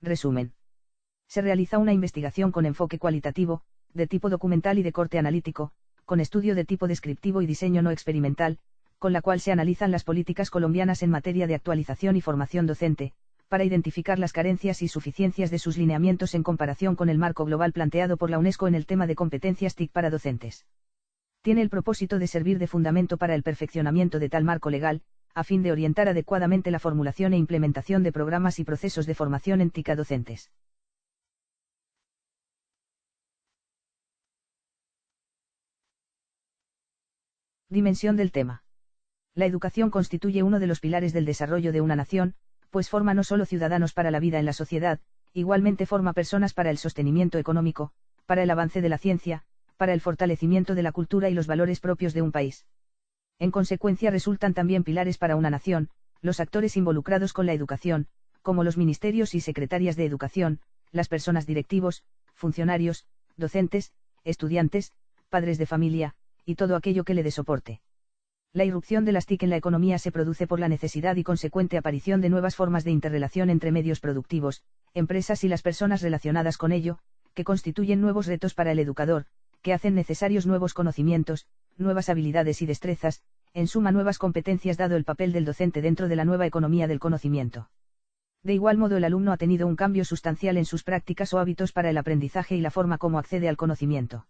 Resumen. Se realiza una investigación con enfoque cualitativo, de tipo documental y de corte analítico, con estudio de tipo descriptivo y diseño no experimental, con la cual se analizan las políticas colombianas en materia de actualización y formación docente, para identificar las carencias y suficiencias de sus lineamientos en comparación con el marco global planteado por la UNESCO en el tema de competencias TIC para docentes. Tiene el propósito de servir de fundamento para el perfeccionamiento de tal marco legal, a fin de orientar adecuadamente la formulación e implementación de programas y procesos de formación en TIC a docentes. Dimensión del tema. La educación constituye uno de los pilares del desarrollo de una nación, pues forma no solo ciudadanos para la vida en la sociedad, igualmente forma personas para el sostenimiento económico, para el avance de la ciencia, para el fortalecimiento de la cultura y los valores propios de un país. En consecuencia resultan también pilares para una nación, los actores involucrados con la educación, como los ministerios y secretarias de educación, las personas directivos, funcionarios, docentes, estudiantes, padres de familia, y todo aquello que le dé soporte. La irrupción de las TIC en la economía se produce por la necesidad y consecuente aparición de nuevas formas de interrelación entre medios productivos, empresas y las personas relacionadas con ello, que constituyen nuevos retos para el educador, que hacen necesarios nuevos conocimientos, nuevas habilidades y destrezas, en suma nuevas competencias dado el papel del docente dentro de la nueva economía del conocimiento. De igual modo el alumno ha tenido un cambio sustancial en sus prácticas o hábitos para el aprendizaje y la forma como accede al conocimiento.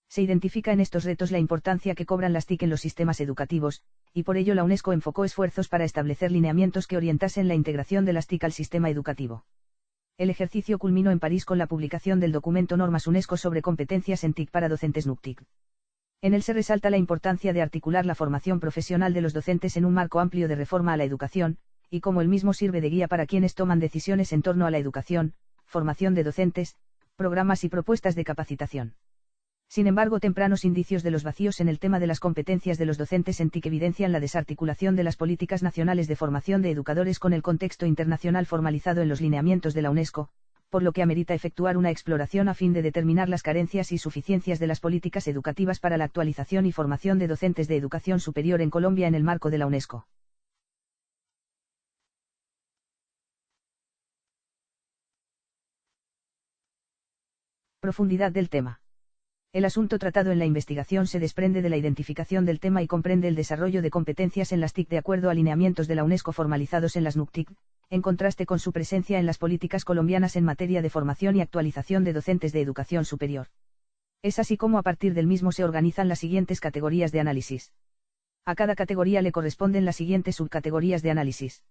Se identifica en estos retos la importancia que cobran las TIC en los sistemas educativos, y por ello la UNESCO enfocó esfuerzos para establecer lineamientos que orientasen la integración de las TIC al sistema educativo. El ejercicio culminó en París con la publicación del documento Normas UNESCO sobre competencias en TIC para docentes NUCTIC. En él se resalta la importancia de articular la formación profesional de los docentes en un marco amplio de reforma a la educación, y como el mismo sirve de guía para quienes toman decisiones en torno a la educación, formación de docentes, programas y propuestas de capacitación. Sin embargo, tempranos indicios de los vacíos en el tema de las competencias de los docentes en TIC evidencian la desarticulación de las políticas nacionales de formación de educadores con el contexto internacional formalizado en los lineamientos de la UNESCO, por lo que amerita efectuar una exploración a fin de determinar las carencias y suficiencias de las políticas educativas para la actualización y formación de docentes de educación superior en Colombia en el marco de la UNESCO. Profundidad del tema. El asunto tratado en la investigación se desprende de la identificación del tema y comprende el desarrollo de competencias en las TIC de acuerdo a lineamientos de la UNESCO formalizados en las NUCTIC, en contraste con su presencia en las políticas colombianas en materia de formación y actualización de docentes de educación superior. Es así como a partir del mismo se organizan las siguientes categorías de análisis. A cada categoría le corresponden las siguientes subcategorías de análisis.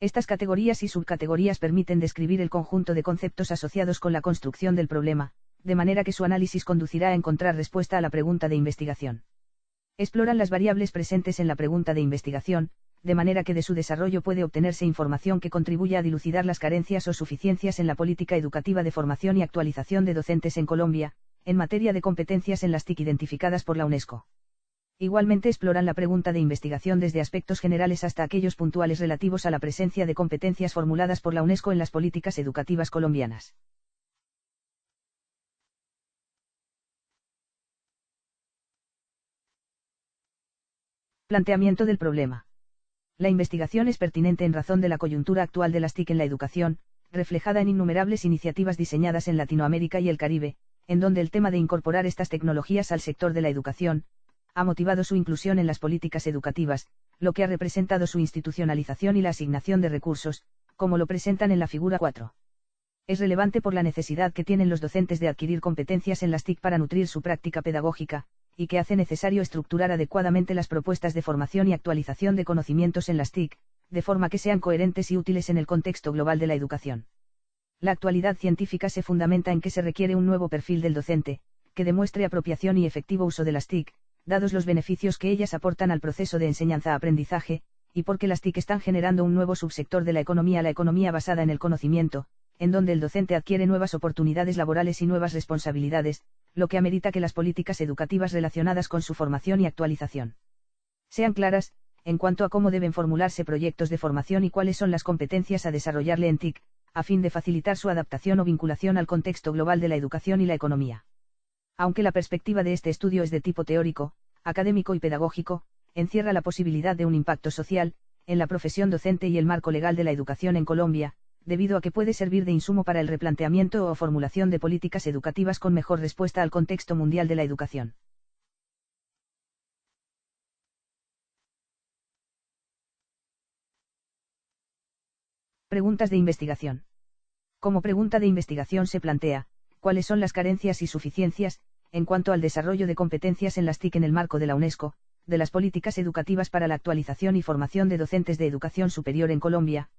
Estas categorías y subcategorías permiten describir el conjunto de conceptos asociados con la construcción del problema, de manera que su análisis conducirá a encontrar respuesta a la pregunta de investigación. Exploran las variables presentes en la pregunta de investigación, de manera que de su desarrollo puede obtenerse información que contribuya a dilucidar las carencias o suficiencias en la política educativa de formación y actualización de docentes en Colombia, en materia de competencias en las TIC identificadas por la UNESCO. Igualmente exploran la pregunta de investigación desde aspectos generales hasta aquellos puntuales relativos a la presencia de competencias formuladas por la UNESCO en las políticas educativas colombianas. Planteamiento del problema. La investigación es pertinente en razón de la coyuntura actual de las TIC en la educación, reflejada en innumerables iniciativas diseñadas en Latinoamérica y el Caribe, en donde el tema de incorporar estas tecnologías al sector de la educación, ha motivado su inclusión en las políticas educativas, lo que ha representado su institucionalización y la asignación de recursos, como lo presentan en la figura 4. Es relevante por la necesidad que tienen los docentes de adquirir competencias en las TIC para nutrir su práctica pedagógica, y que hace necesario estructurar adecuadamente las propuestas de formación y actualización de conocimientos en las TIC, de forma que sean coherentes y útiles en el contexto global de la educación. La actualidad científica se fundamenta en que se requiere un nuevo perfil del docente, que demuestre apropiación y efectivo uso de las TIC, dados los beneficios que ellas aportan al proceso de enseñanza-aprendizaje, y porque las TIC están generando un nuevo subsector de la economía basada en el conocimiento, en donde el docente adquiere nuevas oportunidades laborales y nuevas responsabilidades, lo que amerita que las políticas educativas relacionadas con su formación y actualización sean claras, en cuanto a cómo deben formularse proyectos de formación y cuáles son las competencias a desarrollarle en TIC, a fin de facilitar su adaptación o vinculación al contexto global de la educación y la economía. Aunque la perspectiva de este estudio es de tipo teórico, académico y pedagógico, encierra la posibilidad de un impacto social, en la profesión docente y el marco legal de la educación en Colombia, debido a que puede servir de insumo para el replanteamiento o formulación de políticas educativas con mejor respuesta al contexto mundial de la educación. Preguntas de investigación. Como pregunta de investigación se plantea, ¿cuáles son las carencias y suficiencias, en cuanto al desarrollo de competencias en las TIC en el marco de la UNESCO, de las políticas educativas para la actualización y formación de docentes de educación superior en Colombia?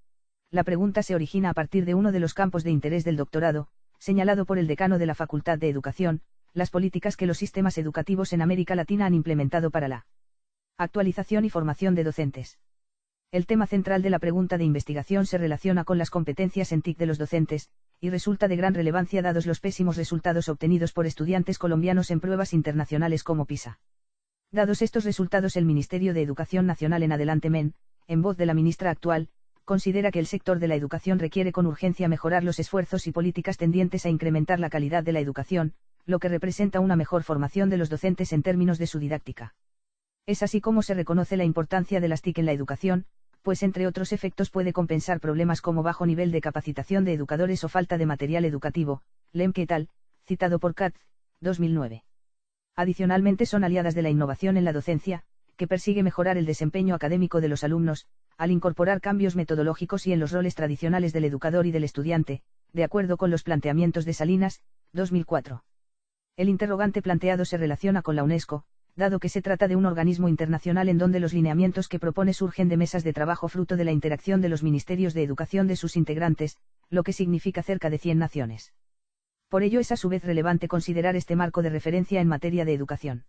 La pregunta se origina a partir de uno de los campos de interés del doctorado, señalado por el decano de la Facultad de Educación, las políticas que los sistemas educativos en América Latina han implementado para la actualización y formación de docentes. El tema central de la pregunta de investigación se relaciona con las competencias en TIC de los docentes, y resulta de gran relevancia dados los pésimos resultados obtenidos por estudiantes colombianos en pruebas internacionales como PISA. Dados estos resultados, el Ministerio de Educación Nacional en adelante MEN, en voz de la ministra actual, considera que el sector de la educación requiere con urgencia mejorar los esfuerzos y políticas tendientes a incrementar la calidad de la educación, lo que representa una mejor formación de los docentes en términos de su didáctica. Es así como se reconoce la importancia de las TIC en la educación, pues entre otros efectos puede compensar problemas como bajo nivel de capacitación de educadores o falta de material educativo, Lemke et al., citado por Katz, 2009. Adicionalmente son aliadas de la innovación en la docencia, que persigue mejorar el desempeño académico de los alumnos, al incorporar cambios metodológicos y en los roles tradicionales del educador y del estudiante, de acuerdo con los planteamientos de Salinas, 2004. El interrogante planteado se relaciona con la UNESCO, dado que se trata de un organismo internacional en donde los lineamientos que propone surgen de mesas de trabajo fruto de la interacción de los ministerios de educación de sus integrantes, lo que significa cerca de 100 naciones. Por ello es a su vez relevante considerar este marco de referencia en materia de educación.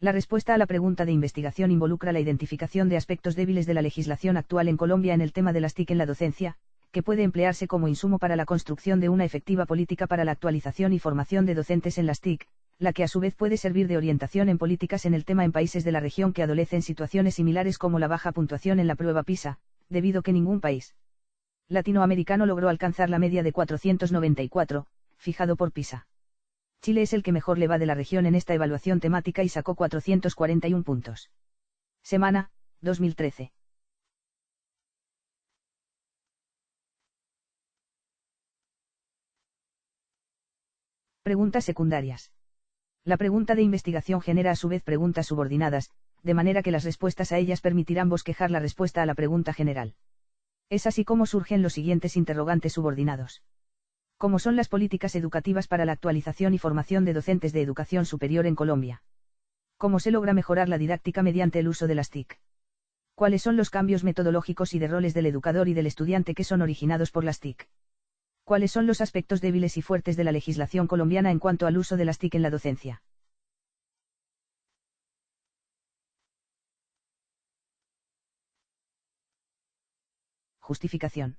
La respuesta a la pregunta de investigación involucra la identificación de aspectos débiles de la legislación actual en Colombia en el tema de las TIC en la docencia, que puede emplearse como insumo para la construcción de una efectiva política para la actualización y formación de docentes en las TIC, la que a su vez puede servir de orientación en políticas en el tema en países de la región que adolecen situaciones similares como la baja puntuación en la prueba PISA, debido a que ningún país latinoamericano logró alcanzar la media de 494, fijado por PISA. Chile es el que mejor le va de la región en esta evaluación temática y sacó 441 puntos. Semana, 2013. Preguntas secundarias. La pregunta de investigación genera a su vez preguntas subordinadas, de manera que las respuestas a ellas permitirán bosquejar la respuesta a la pregunta general. Es así como surgen los siguientes interrogantes subordinados. ¿Cómo son las políticas educativas para la actualización y formación de docentes de educación superior en Colombia? ¿Cómo se logra mejorar la didáctica mediante el uso de las TIC? ¿Cuáles son los cambios metodológicos y de roles del educador y del estudiante que son originados por las TIC? ¿Cuáles son los aspectos débiles y fuertes de la legislación colombiana en cuanto al uso de las TIC en la docencia? Justificación.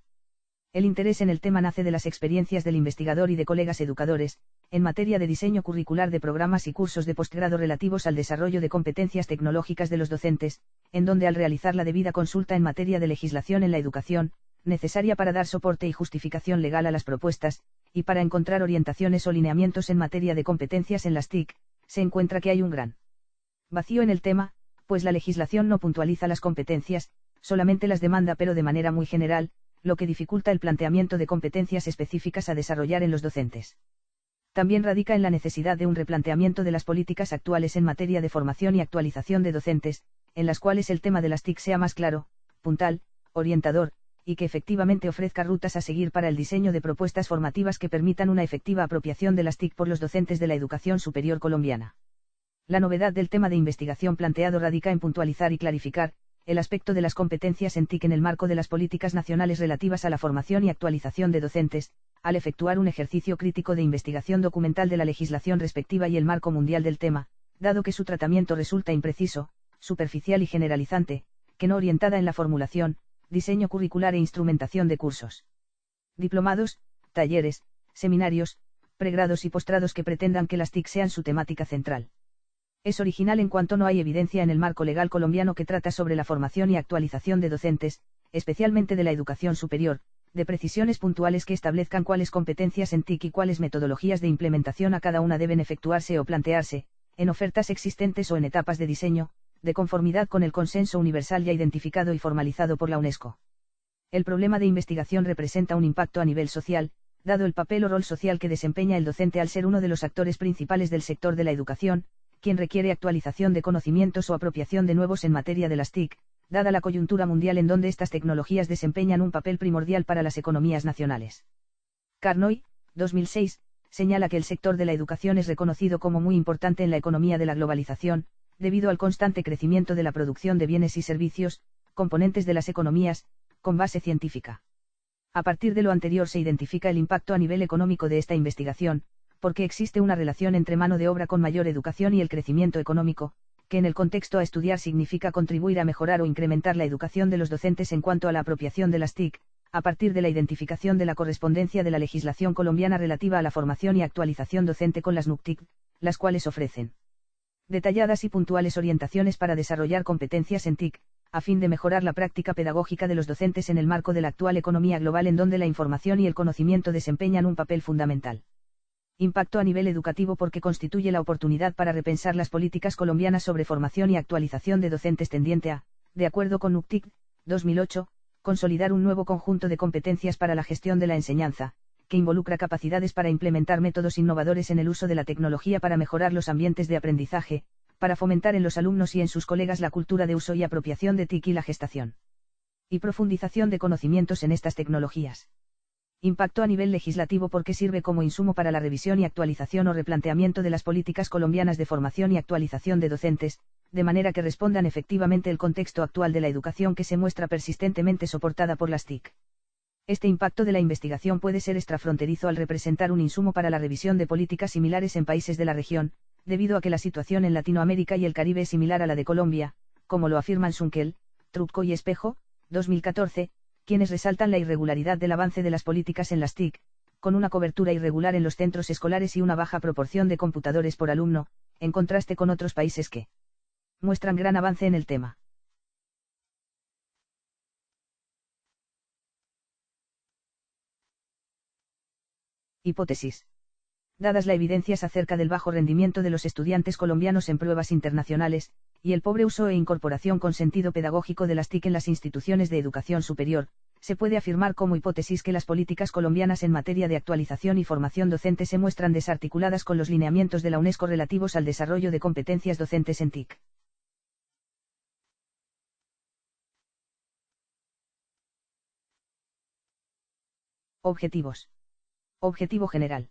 El interés en el tema nace de las experiencias del investigador y de colegas educadores, en materia de diseño curricular de programas y cursos de posgrado relativos al desarrollo de competencias tecnológicas de los docentes, en donde al realizar la debida consulta en materia de legislación en la educación, necesaria para dar soporte y justificación legal a las propuestas, y para encontrar orientaciones o lineamientos en materia de competencias en las TIC, se encuentra que hay un gran vacío en el tema, pues la legislación no puntualiza las competencias, solamente las demanda pero de manera muy general, lo que dificulta el planteamiento de competencias específicas a desarrollar en los docentes. También radica en la necesidad de un replanteamiento de las políticas actuales en materia de formación y actualización de docentes, en las cuales el tema de las TIC sea más claro, puntual, orientador, y que efectivamente ofrezca rutas a seguir para el diseño de propuestas formativas que permitan una efectiva apropiación de las TIC por los docentes de la educación superior colombiana. La novedad del tema de investigación planteado radica en puntualizar y clarificar el aspecto de las competencias en TIC en el marco de las políticas nacionales relativas a la formación y actualización de docentes, al efectuar un ejercicio crítico de investigación documental de la legislación respectiva y el marco mundial del tema, dado que su tratamiento resulta impreciso, superficial y generalizante, que no orientada en la formulación, diseño curricular e instrumentación de cursos, diplomados, talleres, seminarios, pregrados y postrados que pretendan que las TIC sean su temática central. Es original en cuanto no hay evidencia en el marco legal colombiano que trata sobre la formación y actualización de docentes, especialmente de la educación superior, de precisiones puntuales que establezcan cuáles competencias en TIC y cuáles metodologías de implementación a cada una deben efectuarse o plantearse, en ofertas existentes o en etapas de diseño, de conformidad con el consenso universal ya identificado y formalizado por la UNESCO. El problema de investigación representa un impacto a nivel social, dado el papel o rol social que desempeña el docente al ser uno de los actores principales del sector de la educación, quien requiere actualización de conocimientos o apropiación de nuevos en materia de las TIC, dada la coyuntura mundial en donde estas tecnologías desempeñan un papel primordial para las economías nacionales. Carnoy, 2006, señala que el sector de la educación es reconocido como muy importante en la economía de la globalización, debido al constante crecimiento de la producción de bienes y servicios, componentes de las economías, con base científica. A partir de lo anterior se identifica el impacto a nivel económico de esta investigación, porque existe una relación entre mano de obra con mayor educación y el crecimiento económico, que en el contexto a estudiar significa contribuir a mejorar o incrementar la educación de los docentes en cuanto a la apropiación de las TIC, a partir de la identificación de la correspondencia de la legislación colombiana relativa a la formación y actualización docente con las NUCTIC, las cuales ofrecen detalladas y puntuales orientaciones para desarrollar competencias en TIC, a fin de mejorar la práctica pedagógica de los docentes en el marco de la actual economía global en donde la información y el conocimiento desempeñan un papel fundamental. Impacto a nivel educativo porque constituye la oportunidad para repensar las políticas colombianas sobre formación y actualización de docentes tendiente a, de acuerdo con NUCTIC, 2008, consolidar un nuevo conjunto de competencias para la gestión de la enseñanza, que involucra capacidades para implementar métodos innovadores en el uso de la tecnología para mejorar los ambientes de aprendizaje, para fomentar en los alumnos y en sus colegas la cultura de uso y apropiación de TIC y la gestación y profundización de conocimientos en estas tecnologías. Impacto a nivel legislativo porque sirve como insumo para la revisión y actualización o replanteamiento de las políticas colombianas de formación y actualización de docentes, de manera que respondan efectivamente el contexto actual de la educación que se muestra persistentemente soportada por las TIC. Este impacto de la investigación puede ser extrafronterizo al representar un insumo para la revisión de políticas similares en países de la región, debido a que la situación en Latinoamérica y el Caribe es similar a la de Colombia, como lo afirman Sunkel, Trubko y Espejo, 2014, quienes resaltan la irregularidad del avance de las políticas en las TIC, con una cobertura irregular en los centros escolares y una baja proporción de computadores por alumno, en contraste con otros países que muestran gran avance en el tema. Hipótesis. Dadas las evidencias acerca del bajo rendimiento de los estudiantes colombianos en pruebas internacionales, y el pobre uso e incorporación con sentido pedagógico de las TIC en las instituciones de educación superior, se puede afirmar como hipótesis que las políticas colombianas en materia de actualización y formación docente se muestran desarticuladas con los lineamientos de la UNESCO relativos al desarrollo de competencias docentes en TIC. Objetivos. Objetivo general.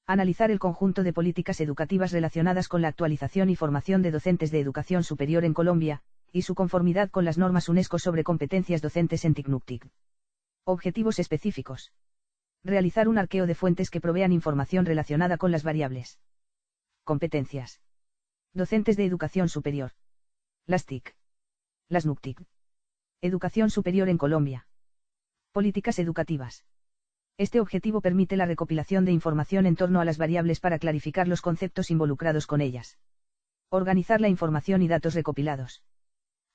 Analizar el conjunto de políticas educativas relacionadas con la actualización y formación de docentes de educación superior en Colombia, y su conformidad con las normas UNESCO sobre competencias docentes en TIC-NUCTIC. Objetivos específicos. Realizar un arqueo de fuentes que provean información relacionada con las variables. Competencias. Docentes de educación superior. Las TIC. Las NUCTIC. Educación superior en Colombia. Políticas educativas. Este objetivo permite la recopilación de información en torno a las variables para clarificar los conceptos involucrados con ellas. Organizar la información y datos recopilados.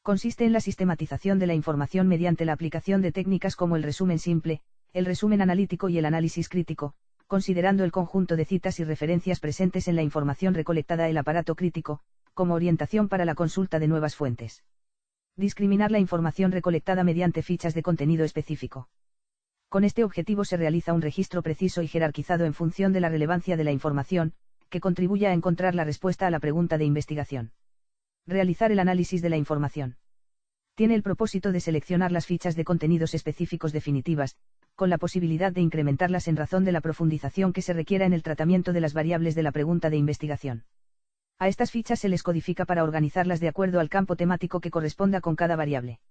Consiste en la sistematización de la información mediante la aplicación de técnicas como el resumen simple, el resumen analítico y el análisis crítico, considerando el conjunto de citas y referencias presentes en la información recolectada el aparato crítico, como orientación para la consulta de nuevas fuentes. Discriminar la información recolectada mediante fichas de contenido específico. Con este objetivo se realiza un registro preciso y jerarquizado en función de la relevancia de la información, que contribuya a encontrar la respuesta a la pregunta de investigación. Realizar el análisis de la información. Tiene el propósito de seleccionar las fichas de contenidos específicos definitivas, con la posibilidad de incrementarlas en razón de la profundización que se requiera en el tratamiento de las variables de la pregunta de investigación. A estas fichas se les codifica para organizarlas de acuerdo al campo temático que corresponda con cada variable.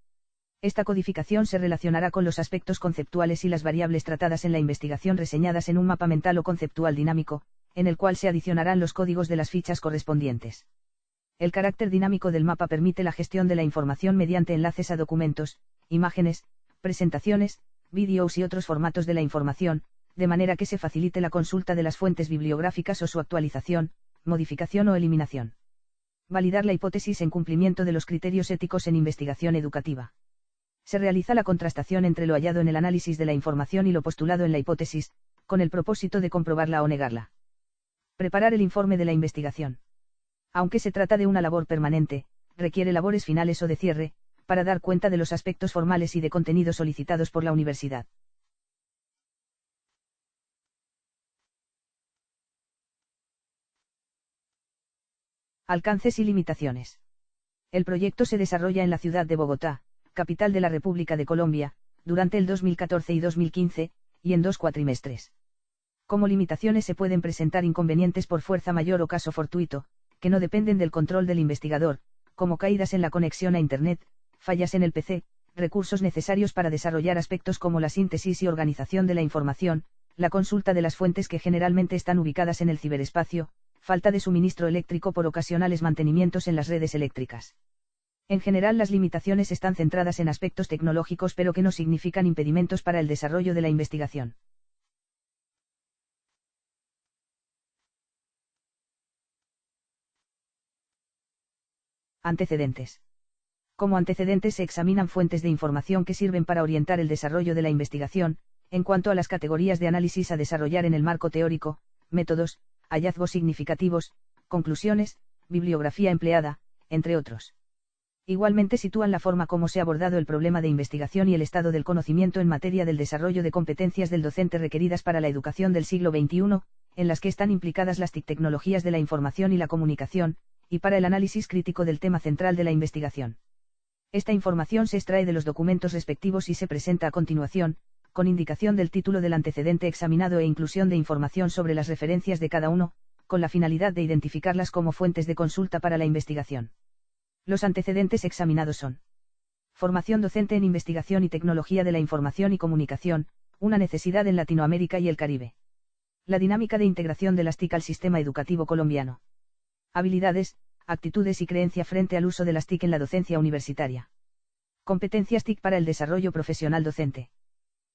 Esta codificación se relacionará con los aspectos conceptuales y las variables tratadas en la investigación reseñadas en un mapa mental o conceptual dinámico, en el cual se adicionarán los códigos de las fichas correspondientes. El carácter dinámico del mapa permite la gestión de la información mediante enlaces a documentos, imágenes, presentaciones, vídeos y otros formatos de la información, de manera que se facilite la consulta de las fuentes bibliográficas o su actualización, modificación o eliminación. Validar la hipótesis en cumplimiento de los criterios éticos en investigación educativa. Se realiza la contrastación entre lo hallado en el análisis de la información y lo postulado en la hipótesis, con el propósito de comprobarla o negarla. Preparar el informe de la investigación. Aunque se trata de una labor permanente, requiere labores finales o de cierre, para dar cuenta de los aspectos formales y de contenido solicitados por la universidad. Alcances y limitaciones. El proyecto se desarrolla en la ciudad de Bogotá, capital de la República de Colombia, durante el 2014 y 2015, y en 2 cuatrimestres. Como limitaciones se pueden presentar inconvenientes por fuerza mayor o caso fortuito, que no dependen del control del investigador, como caídas en la conexión a Internet, fallas en el PC, recursos necesarios para desarrollar aspectos como la síntesis y organización de la información, la consulta de las fuentes que generalmente están ubicadas en el ciberespacio, falta de suministro eléctrico por ocasionales mantenimientos en las redes eléctricas. En general las limitaciones están centradas en aspectos tecnológicos pero que no significan impedimentos para el desarrollo de la investigación. Antecedentes. Como antecedentes se examinan fuentes de información que sirven para orientar el desarrollo de la investigación, en cuanto a las categorías de análisis a desarrollar en el marco teórico, métodos, hallazgos significativos, conclusiones, bibliografía empleada, entre otros. Igualmente sitúan la forma como se ha abordado el problema de investigación y el estado del conocimiento en materia del desarrollo de competencias del docente requeridas para la educación del siglo XXI, en las que están implicadas las TIC, tecnologías de la información y la comunicación, y para el análisis crítico del tema central de la investigación. Esta información se extrae de los documentos respectivos y se presenta a continuación, con indicación del título del antecedente examinado e inclusión de información sobre las referencias de cada uno, con la finalidad de identificarlas como fuentes de consulta para la investigación. Los antecedentes examinados son: formación docente en investigación y tecnología de la información y comunicación, una necesidad en Latinoamérica y el Caribe. La dinámica de integración de las TIC al sistema educativo colombiano. Habilidades, actitudes y creencia frente al uso de las TIC en la docencia universitaria. Competencias TIC para el desarrollo profesional docente.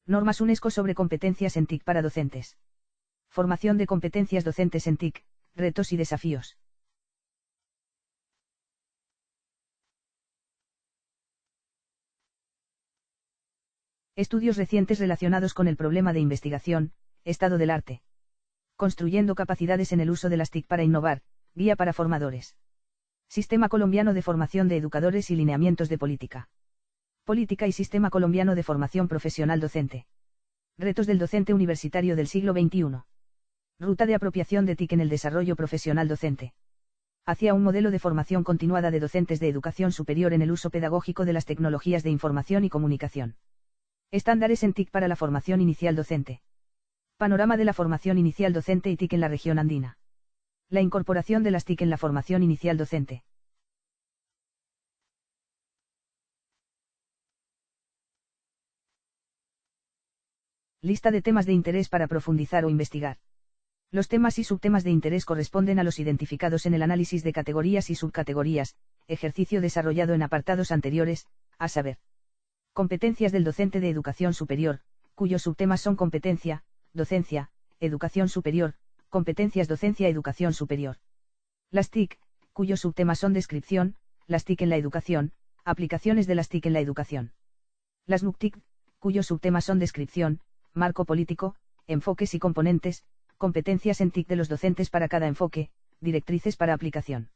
Normas UNESCO sobre competencias en TIC para docentes. Formación de competencias docentes en TIC, retos y desafíos. Estudios recientes relacionados con el problema de investigación, estado del arte. Construyendo capacidades en el uso de las TIC para innovar, guía para formadores. Sistema colombiano de formación de educadores y lineamientos de política. Política y sistema colombiano de formación profesional docente. Retos del docente universitario del siglo XXI. Ruta de apropiación de TIC en el desarrollo profesional docente. Hacia un modelo de formación continuada de docentes de educación superior en el uso pedagógico de las tecnologías de información y comunicación. Estándares en TIC para la formación inicial docente. Panorama de la formación inicial docente y TIC en la región andina. La incorporación de las TIC en la formación inicial docente. Lista de temas de interés para profundizar o investigar. Los temas y subtemas de interés corresponden a los identificados en el análisis de categorías y subcategorías, ejercicio desarrollado en apartados anteriores, a saber. Competencias del docente de educación superior, cuyos subtemas son competencia, docencia, educación superior, competencias docencia educación superior. Las TIC, cuyos subtemas son descripción, las TIC en la educación, aplicaciones de las TIC en la educación. Las NUCTIC, cuyos subtemas son descripción, marco político, enfoques y componentes, competencias en TIC de los docentes para cada enfoque, directrices para aplicación.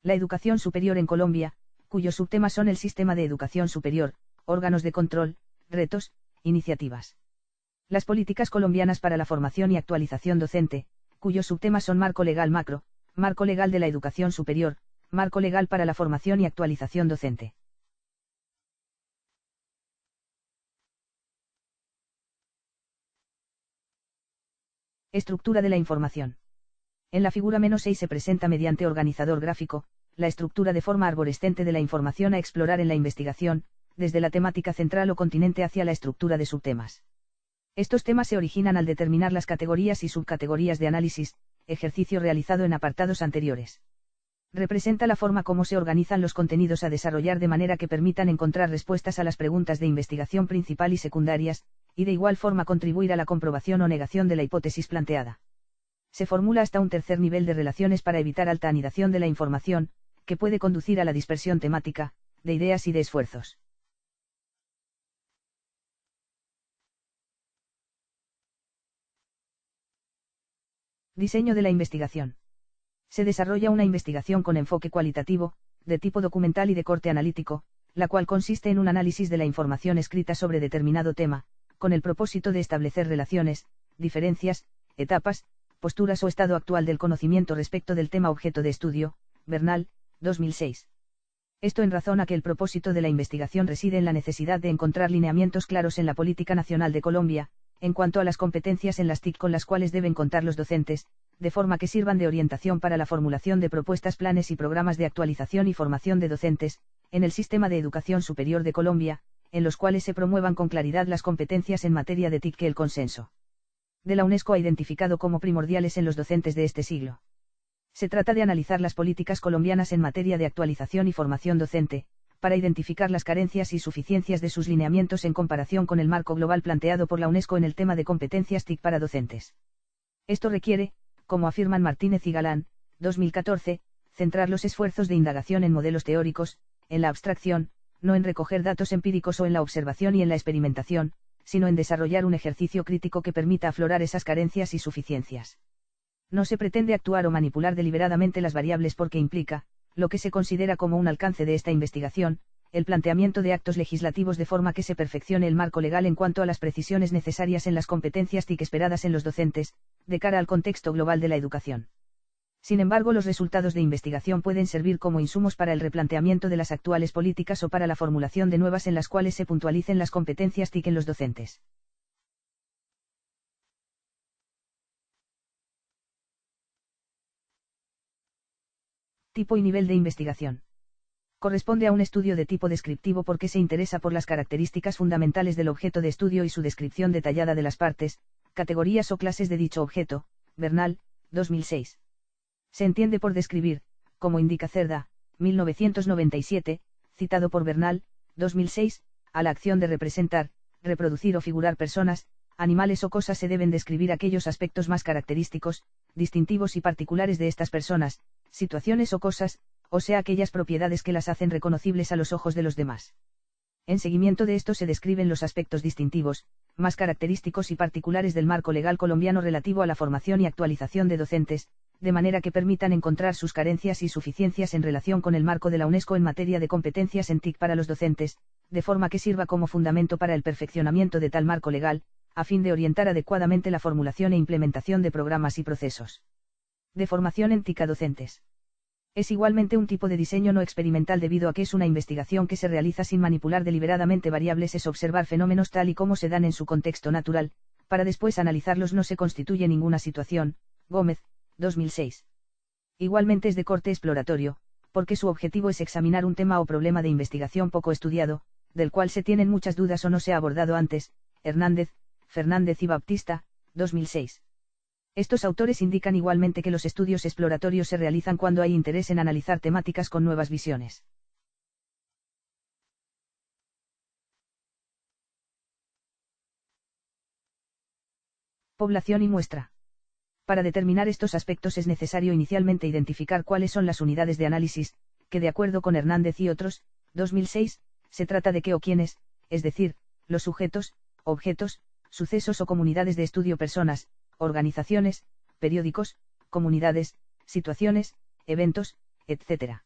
La educación superior en Colombia, cuyos subtemas son el sistema de educación superior, órganos de control, retos, iniciativas. Las políticas colombianas para la formación y actualización docente, cuyos subtemas son marco legal macro, marco legal de la educación superior, marco legal para la formación y actualización docente. Estructura de la información. En la figura -6 se presenta mediante organizador gráfico, la estructura de forma arborescente de la información a explorar en la investigación, desde la temática central o continente hacia la estructura de subtemas. Estos temas se originan al determinar las categorías y subcategorías de análisis, ejercicio realizado en apartados anteriores. Representa la forma como se organizan los contenidos a desarrollar de manera que permitan encontrar respuestas a las preguntas de investigación principal y secundarias, y de igual forma contribuir a la comprobación o negación de la hipótesis planteada. Se formula hasta un tercer nivel de relaciones para evitar alta anidación de la información, que puede conducir a la dispersión temática, de ideas y de esfuerzos. Diseño de la investigación. Se desarrolla una investigación con enfoque cualitativo, de tipo documental y de corte analítico, la cual consiste en un análisis de la información escrita sobre determinado tema, con el propósito de establecer relaciones, diferencias, etapas, posturas o estado actual del conocimiento respecto del tema objeto de estudio. Bernal, 2006. Esto en razón a que el propósito de la investigación reside en la necesidad de encontrar lineamientos claros en la política nacional de Colombia, en cuanto a las competencias en las TIC con las cuales deben contar los docentes, de forma que sirvan de orientación para la formulación de propuestas, planes y programas de actualización y formación de docentes, en el sistema de educación superior de Colombia, en los cuales se promuevan con claridad las competencias en materia de TIC que el consenso de la UNESCO ha identificado como primordiales en los docentes de este siglo. Se trata de analizar las políticas colombianas en materia de actualización y formación docente, para identificar las carencias y suficiencias de sus lineamientos en comparación con el marco global planteado por la UNESCO en el tema de competencias TIC para docentes. Esto requiere, como afirman Martínez y Galán, 2014, centrar los esfuerzos de indagación en modelos teóricos, en la abstracción, no en recoger datos empíricos o en la observación y en la experimentación, sino en desarrollar un ejercicio crítico que permita aflorar esas carencias y suficiencias. No se pretende actuar o manipular deliberadamente las variables porque implica, lo que se considera como un alcance de esta investigación, el planteamiento de actos legislativos de forma que se perfeccione el marco legal en cuanto a las precisiones necesarias en las competencias TIC esperadas en los docentes, de cara al contexto global de la educación. Sin embargo, los resultados de investigación pueden servir como insumos para el replanteamiento de las actuales políticas o para la formulación de nuevas en las cuales se puntualicen las competencias TIC en los docentes. Tipo y nivel de investigación. Corresponde a un estudio de tipo descriptivo porque se interesa por las características fundamentales del objeto de estudio y su descripción detallada de las partes, categorías o clases de dicho objeto. Bernal, 2006. Se entiende por describir, como indica Cerda, 1997, citado por Bernal, 2006, a la acción de representar, reproducir o figurar personas, animales o cosas. Se deben describir aquellos aspectos más característicos, distintivos y particulares de estas personas, situaciones o cosas, o sea aquellas propiedades que las hacen reconocibles a los ojos de los demás. En seguimiento de esto se describen los aspectos distintivos, más característicos y particulares del marco legal colombiano relativo a la formación y actualización de docentes, de manera que permitan encontrar sus carencias y suficiencias en relación con el marco de la UNESCO en materia de competencias en TIC para los docentes, de forma que sirva como fundamento para el perfeccionamiento de tal marco legal, a fin de orientar adecuadamente la formulación e implementación de programas y procesos de formación en TIC a docentes. Es igualmente un tipo de diseño no experimental debido a que es una investigación que se realiza sin manipular deliberadamente variables, es observar fenómenos tal y como se dan en su contexto natural, para después analizarlos. No se constituye ninguna situación. Gómez, 2006. Igualmente es de corte exploratorio, porque su objetivo es examinar un tema o problema de investigación poco estudiado, del cual se tienen muchas dudas o no se ha abordado antes. Hernández, Fernández y Baptista, 2006. Estos autores indican igualmente que los estudios exploratorios se realizan cuando hay interés en analizar temáticas con nuevas visiones. Población y muestra. Para determinar estos aspectos es necesario inicialmente identificar cuáles son las unidades de análisis, que de acuerdo con Hernández y otros, 2006, se trata de qué o quiénes, es decir, los sujetos, objetos, sucesos o comunidades de estudio, personas, organizaciones, periódicos, comunidades, situaciones, eventos, etc.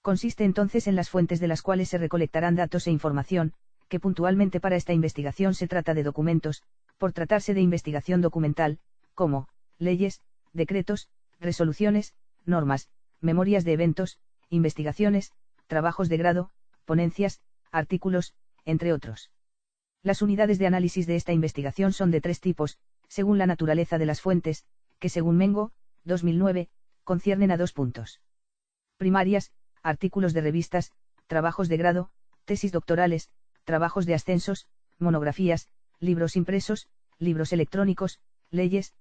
Consiste entonces en las fuentes de las cuales se recolectarán datos e información, que puntualmente para esta investigación se trata de documentos, por tratarse de investigación documental, como leyes, decretos, resoluciones, normas, memorias de eventos, investigaciones, trabajos de grado, ponencias, artículos, entre otros. Las unidades de análisis de esta investigación son de tres tipos, según la naturaleza de las fuentes, que según Mengo, 2009, conciernen a 2 puntos. Primarias, artículos de revistas, trabajos de grado, tesis doctorales, trabajos de ascensos, monografías, libros impresos, libros electrónicos, leyes,